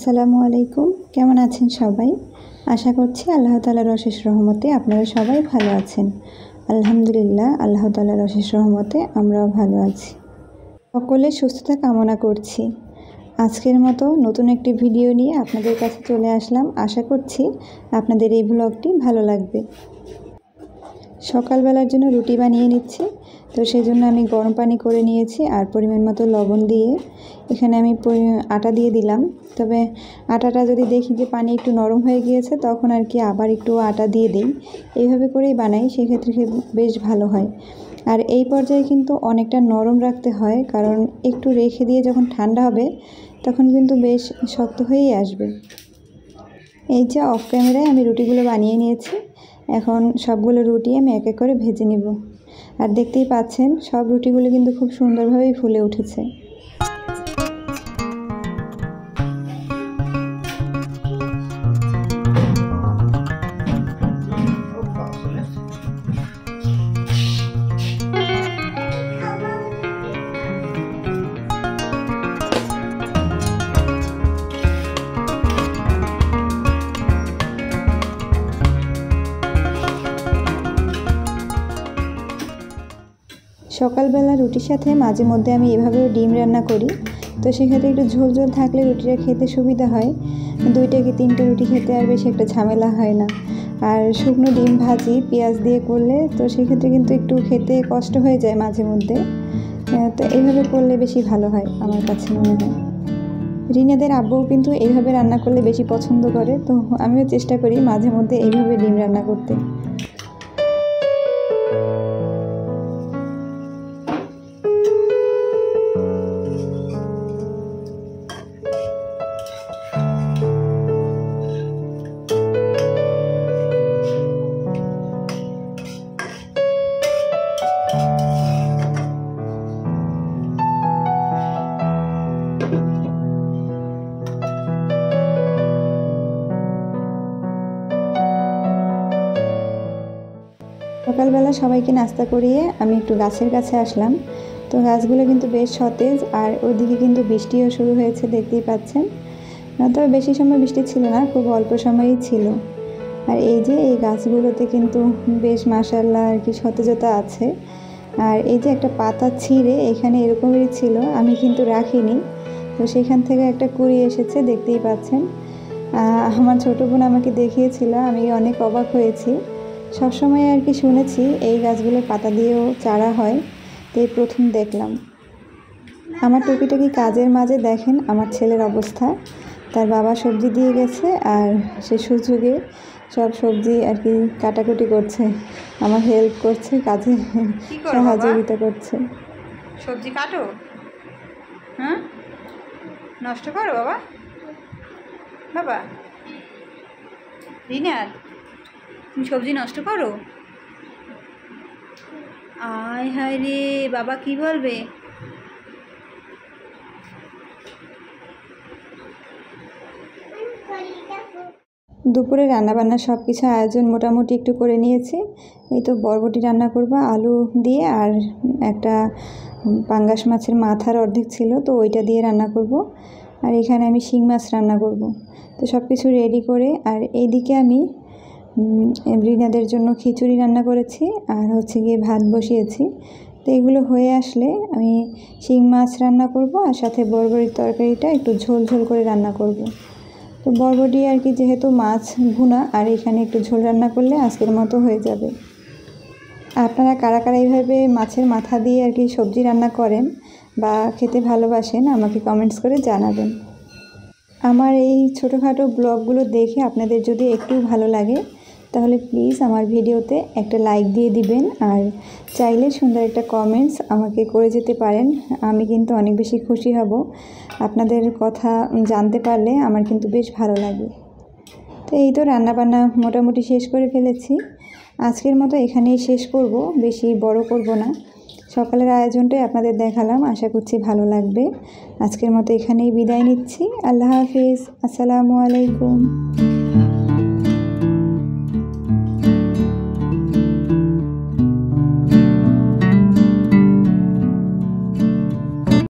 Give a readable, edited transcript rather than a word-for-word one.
আসসালামু আলাইকুম। কেমন আছেন সবাই? আশা করছি আল্লাহ তাআলার অশেষ রহমতে আপনারা সবাই ভালো আছেন। আলহামদুলিল্লাহ, আল্লাহ তাআলার অশেষ রহমতে আমরাও ভালো আছি। সকলের সুস্থতা কামনা করছি। আজকের মতো নতুন একটি ভিডিও নিয়ে আপনাদের কাছে চলে আসলাম। আশা করছি আপনাদের এই ব্লগটি ভালো লাগবে। সকালবেলার জন্য রুটি বানিয়ে নিচ্ছি। তো সেজন্য আমি গরম পানি করে নিয়েছি আর পরিমাণ মতো লবণ দিয়ে এখানে আমি আটা দিয়ে দিলাম। তবে আটাটা যদি দেখি যে পানি একটু নরম হয়ে গিয়েছে তখন আর কি আবার একটু আটা দিয়ে দিই। এইভাবে করেই বানাই, সেক্ষেত্রে বেশ ভালো হয়। আর এই পর্যায়ে কিন্তু অনেকটা নরম রাখতে হয়, কারণ একটু রেখে দিয়ে যখন ঠান্ডা হবে তখন কিন্তু বেশ শক্ত হয়েই আসবে। এই যে অফ ক্যামেরায় আমি রুটিগুলো বানিয়ে নিয়েছি। এখন সবগুলো রুটি আমি এক এক করে ভেজে নিব। আর দেখতেই পাচ্ছেন সব রুটিগুলো কিন্তু খুব সুন্দরভাবেই ফুলে উঠেছে। সকালবেলা রুটির সাথে মাঝে মধ্যে আমি এভাবেও ডিম রান্না করি। তো সেক্ষেত্রে একটু ঝোল ঝোল থাকলে রুটিটা খেতে সুবিধা হয়। 2টা কি 3টে রুটি খেতে আর বেশি একটা ঝামেলা হয় না। আর শুকনো ডিম ভাজি পেঁয়াজ দিয়ে করলে তো সেক্ষেত্রে কিন্তু একটু খেতে কষ্ট হয়ে যায় মাঝে মধ্যে। তো এইভাবে করলে বেশি ভালো হয় আমার কাছে মনে হয়। রিনাদের আব্বুও কিন্তু এইভাবে রান্না করলে বেশি পছন্দ করে। তো আমিও চেষ্টা করি মাঝে মধ্যে এইভাবে ডিম রান্না করতে। সকালবেলা সবাইকে নাস্তা করিয়ে আমি একটু গাছের কাছে আসলাম। তো গাছগুলো কিন্তু বেশ সতেজ, আর ওইদিকে কিন্তু বৃষ্টিও শুরু হয়েছে, দেখতেই পাচ্ছেন। তবে বেশি সময় বৃষ্টি ছিল না, খুব অল্প সময়ই ছিল। আর এই যে এই গাছগুলোতে কিন্তু বেশ মাশাআল্লাহ আর কি সতেজতা আছে। আর এই যে একটা পাতা ছিঁড়ে এখানে এরকমই ছিল, আমি কিন্তু রাখিনি। তো সেখান থেকে একটা কুড়ি এসেছে, দেখতেই পাচ্ছেন। আমার ছোটো বোন আমাকে দেখিয়েছিল, আমি অনেক অবাক হয়েছি। সবসময় আর কি শুনেছি এই গাছগুলো পাতা দিয়েও চারা হয়, তো এই প্রথম দেখলাম। আমার টুকিটাকি কাজের মাঝে দেখেন আমার ছেলের অবস্থা। তার বাবা সবজি দিয়ে গেছে আর সে সুযোগে সব সবজি আর কি কাটাকুটি করছে, আমার হেল্প করছে, কাজে সহযোগিতা করছে। সবজি কাটো, হ্যাঁ নষ্ট করো বাবা। বাবা রিনাত, তুমি সবজি নষ্ট করো? আয় হায় রে বাবা, কি বলবে? দুপুরে রান্নাবান্না সব কিছু আয়োজন মোটামুটি একটু করে নিয়েছি। এই তো বরবটি রান্না করব আলু দিয়ে, আর একটা পাঙ্গাস মাছের মাথার অর্ধেক ছিল, তো ওইটা দিয়ে রান্না করব। আর এখানে আমি শিং মাছ রান্না করব। তো সব কিছু রেডি করে, আর এইদিকে আমি রিনাদের জন্য খিচুড়ি রান্না করেছি, আর হচ্ছে গিয়ে ভাত বসিয়েছি। তো এগুলো হয়ে আসলে আমি শিং মাছ রান্না করব, আর সাথে বরবটির তরকারিটা একটু ঝোল ঝোল করে রান্না করব। তো বরবটি আর কি যেহেতু মাছ ভুনা, আর এখানে একটু ঝোল রান্না করলে আজকের মতো হয়ে যাবে। আপনারা কারা কারা এইভাবে মাছের মাথা দিয়ে আর কি সবজি রান্না করেন বা খেতে ভালোবাসেন আমাকে কমেন্টস করে জানাবেন। আমার এই ছোটোখাটো ব্লগগুলো দেখে আপনাদের যদি একটু ভালো লাগে তাহলে প্লিজ আমার ভিডিওতে একটা লাইক দিয়ে দিবেন, আর চাইলে সুন্দর একটা কমেন্টস আমাকে করে যেতে পারেন। আমি কিন্তু অনেক বেশি খুশি হব, আপনাদের কথা জানতে পারলে আমার কিন্তু বেশ ভালো লাগে। তো এই তো রান্নাবান্না মোটামুটি শেষ করে ফেলেছি। আজকের মতো এখানেই শেষ করব, বেশি বড় করব না। সকালের আয়োজনটাই আপনাদের দেখালাম, আশা করছি ভালো লাগবে। আজকের মতো এখানেই বিদায় নিচ্ছি। আল্লাহ হাফিজ, আসসালামু আলাইকুম।